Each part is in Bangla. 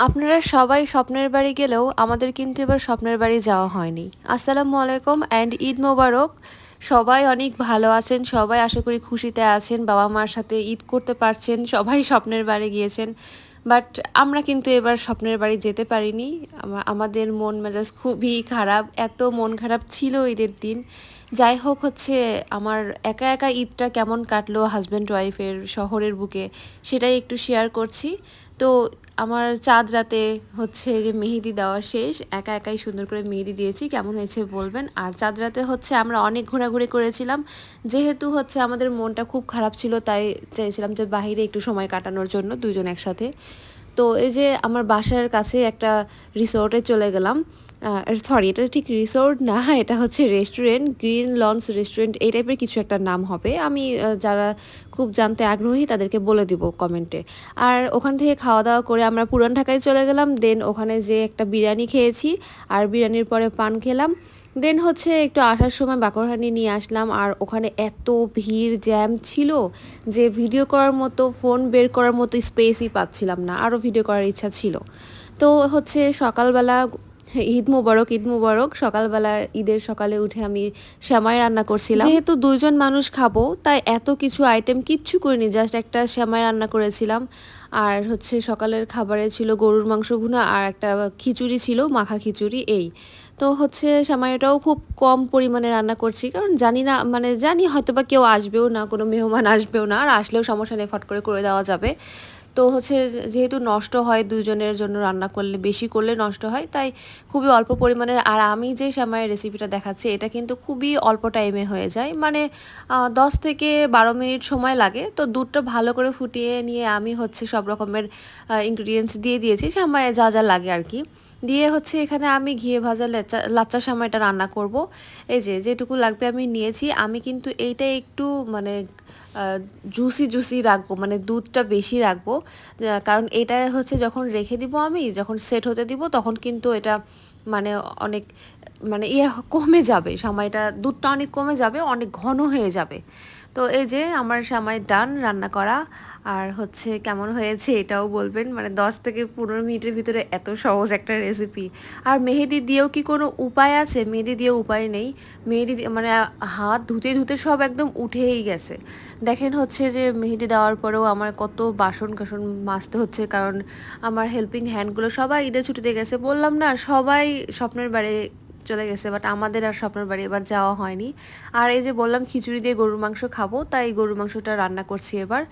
আপনারা সবাই স্বপ্নের বাড়ি গেলেও আমাদের কিন্তু এবার স্বপ্নের বাড়ি যাওয়া হয়নি। আসসালামু আলাইকুম অ্যান্ড ঈদ মোবারক। সবাই অনেক ভালো আছেন, সবাই আশা করি খুশিতে আছেন, বাবা মার সাথে ঈদ করতে পারছেন, সবাই স্বপ্নের বাড়ি গিয়েছেন। বাট আমরা কিন্তু এবার স্বপ্নের বাড়ি যেতে পারিনি। আমাদের মন মেজাজ খুবই খারাপ, এত মন খারাপ ছিল ঈদের দিন। যাই হোক, আমার একা একা ঈদটা কেমন কাটলো হাজব্যান্ড ওয়াইফের শহরের বুকে, সেটাই একটু শেয়ার করছি। তো আমার চাঁদ রাতে যে মেহেদি দেওয়া শেষ, একা একাই সুন্দর করে মেহেদি দিয়েছি, কেমন হয়েছে বলবেন। আর চাঁদ রাতে আমরা অনেক ঘোরাঘুরি করেছিলাম, যেহেতু আমাদের মনটা খুব খারাপ ছিল, তাই চাইছিলাম যে বাইরে একটু সময় কাটানোর জন্য দুজন একসাথে। তো এই যে আমার বাসার কাছে একটা রিসোর্টে চলে গেলাম। সরি, এটা ঠিক রিসোর্ট না, এটা রেস্টুরেন্ট, গ্রিন লঞ্চ রেস্টুরেন্ট এই টাইপের কিছু একটা নাম হবে। আমি যারা খুব জানতে আগ্রহী তাদেরকে বলে দিব কমেন্টে। আর ওখান থেকে খাওয়া দাওয়া করে আমরা পুরান ঢাকায় চলে গেলাম। দেন ওখানে যে একটা বিরিয়ানি খেয়েছি, আর বিরিয়ানির পরে পান খেলাম। দেন একটু আসার সময় বাকরহানি নিয়ে আসলাম, আর ওখানে এত ভিড় জ্যাম ছিল যে ভিডিও করার মতো, ফোন বের করার মতো স্পেসই পাচ্ছিলাম না, আরও ভিডিও করার ইচ্ছা ছিল। তো সকালবেলা ঈদ মুবারক, ঈদ মুবারক। সকালবেলা ঈদের সকালে উঠে আমি সেমাই রান্না করছিলাম, যেহেতু দুইজন মানুষ খাবো তাই এত কিছু আইটেম কিচ্ছু করিনি, জাস্ট একটা সেমাই রান্না করেছিলাম। আর সকালের খাবারে ছিল গরুর মাংস ভুনা আর একটা খিচুড়ি ছিল, মাখা খিচুড়ি। এই তো সেমাইটাও খুব কম পরিমাণে রান্না করছি, কারণ জানি না, জানি হয়তো বা কেউ আসবেও না, কোনো মেহমান আসবেও না, আর আসলেও সমস্যা নেই, ফট করে দেওয়া যাবে। তো যেহেতু নষ্ট হয়, দুজনের জন্য রান্না করলে, বেশি করলে নষ্ট হয়, তাই খুবই অল্প পরিমাণের। আর আমি যে সেমাইয়ের রেসিপিটা দেখাচ্ছি, এটা কিন্তু খুবই অল্প টাইমে হয়ে যায়, 10 থেকে 12 মিনিট সময় লাগে। তো দুধটা ভালো করে ফুটিয়ে নিয়ে আমি সব রকমের ইনগ্রিডিয়েন্টস দিয়ে দিয়েছি, সেমাইয়ে যা যা লাগে আর কি দিয়ে। এখানে আমি ঘিয়ে ভাজা লাচ্চা সেমাইটা রান্না করব। এই যেটুকু লাগবে আমি নিয়েছি। আমি কিন্তু এইটা একটু জুসি জুসি রাখবো, দুধটা বেশি রাখবো, কারণ এটা যখন রেখে দিব, আমি যখন সেট হতে দিব, তখন কিন্তু এটা অনেক কমে যাবে, সময়টা দুধটা অনেক কমে যাবে, অনেক ঘন হয়ে যাবে। তো এই যে আমার সেমাই ডান রান্না করা। আর কেমন হয়েছে এটাও বলবেন, 10 থেকে 15 মিনিটের ভিতরে এত সহজ একটা রেসিপি। আর মেহেদি দিয়েও কি কোনো উপায় আছে? মেহেদি দিয়েও উপায় নেই। মেহেদি হাত ধুতে ধুতে সব একদম উঠেই গেছে। দেখেন যে মেহেদি দেওয়ার পরেও আমার কত বাসন কাসন মাজতে হচ্ছে, কারণ আমার হেল্পিং হ্যান্ডগুলো সবাই ঈদের ছুটিতে গেছে। বললাম না, সবাই স্বপ্নের বাড়ি চলে গেছে, বাট আমাদের আর স্বপ্নের বাড়ি এবার যাওয়া হয়নি। আর এই যে বললাম খিচুড়ি দিয়ে গরুর মাংস খাবো, তাই গরুর মাংসটা রান্না করছি এবার।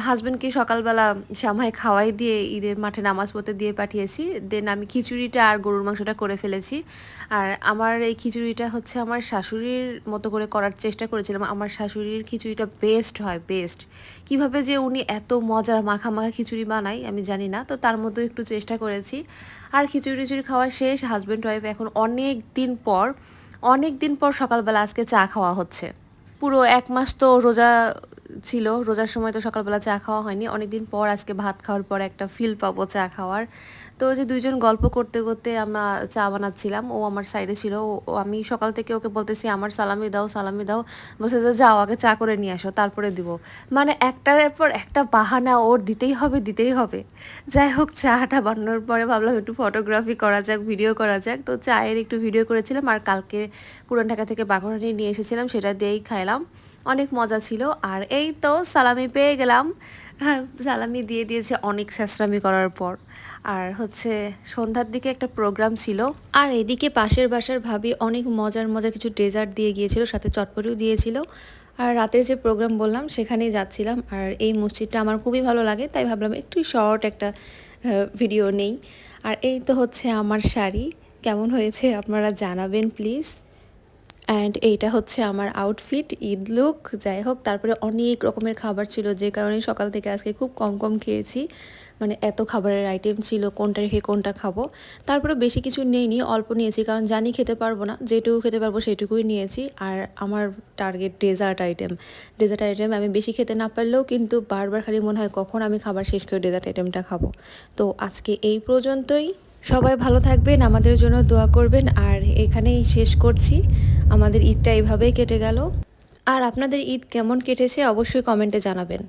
হাজব্যান্ডকে সকালবেলা সামাই খাওয়াই দিয়ে ঈদের মাঠে নামাজ পড়তে দিয়ে পাঠিয়েছি। দেন আমি খিচুড়িটা আর গরুর মাংসটা করে ফেলেছি। আর আমার এই খিচুড়িটা আমার শাশুড়ির মতো করে করার চেষ্টা করেছিলাম। আমার শাশুড়ির খিচুড়িটা বেস্ট হয়, বেস্ট। কিভাবে যে উনি এত মজার মাখা মাখা খিচুড়ি বানায় আমি জানি না, তো তার মতো একটু চেষ্টা করেছি। আর খিচুড়ি খাওয়া শেষ, হাজব্যান্ড ওয়াইফ এখন অনেক দিন পর সকালবেলা আজকে চা খাওয়া হচ্ছে। পুরো 1 মাস তো রোজা ছিল, রোজার সময় তো সকালবেলা চা খাওয়া হয়নি। অনেকদিন পর আজকে ভাত খাওয়ার পর একটা ফিল পাবো চা খাওয়ার। তো যে দুইজন গল্প করতে করতে আমরা চা বানাচ্ছিলাম, ও আমার সাইডে ছিল। আমি সকাল থেকে ওকে বলতেছি আমার সালামি দাও, সালামি দাও। বলছে যে যাও আগে চা করে নিয়ে আসো, তারপরে দিব। একটার পর একটা বাহানা ওর দিতেই হবে, দিতেই হবে। যাই হোক, চাটা বানানোর পরে ভাবলাম একটু ফটোগ্রাফি করা যাক, ভিডিও করা যাক। তো চায়ের একটু ভিডিও করেছিলাম, আর কালকে পুরান ঢাকা থেকে বাঘরানি নিয়ে এসেছিলাম, সেটা দিয়েই খাইলাম। অনেক মজা ছিল। আর এই তো সালামি পেয়ে গেলাম। হ্যাঁ, সালামি দিয়ে দিয়েছে অনেক স্যাঁচরামি করার পর। আর সন্ধ্যার দিকে একটা প্রোগ্রাম ছিল, আর এদিকে পাশের বাসার ভাবি অনেক মজার মজার কিছু ডেজার্ট দিয়ে গিয়েছিল, সাথে চটপটিও দিয়েছিল। আর রাতের যে প্রোগ্রাম বললাম সেখানেই যাচ্ছিলাম। আর এই মসজিদটা আমার খুবই ভালো লাগে, তাই ভাবলাম একটু শর্ট একটা ভিডিও নেই। আর এই তো আমার শাড়ি, কেমন হয়েছে আপনারা জানাবেন প্লিজ। অ্যান্ড এইটা আমার আউটফিট, ঈদ লুক। যাই হোক, তারপরে অনেক রকমের খাবার ছিল, যে কারণে সকাল থেকে আজকে খুব কম কম খেয়েছি। এত খাবারের আইটেম ছিল, কোনটা রেখে কোনটা খাবো। তারপরে বেশি কিছু নেইনি, অল্প নিয়েছি, কারণ জানি খেতে পারবো না, যেটুকু খেতে পারবো সেটুকুই নিয়েছি। আর আমার টার্গেট ডেজার্ট আইটেম। আমি বেশি খেতে না পারলেও কিন্তু বারবার খালি মনে হয় কখন আমি খাবার শেষ করে ডেজার্ট আইটেমটা খাবো। তো আজকে এই পর্যন্তই। সবাই ভালো থাকবেন, আমাদের জন্য দোয়া করবেন। আর এখানেই শেষ করছি। আমাদের ঈদটা এইভাবেই কেটে গেল। আর আপনাদের ঈদ কেমন কেটেছে অবশ্যই কমেন্টে জানাবেন।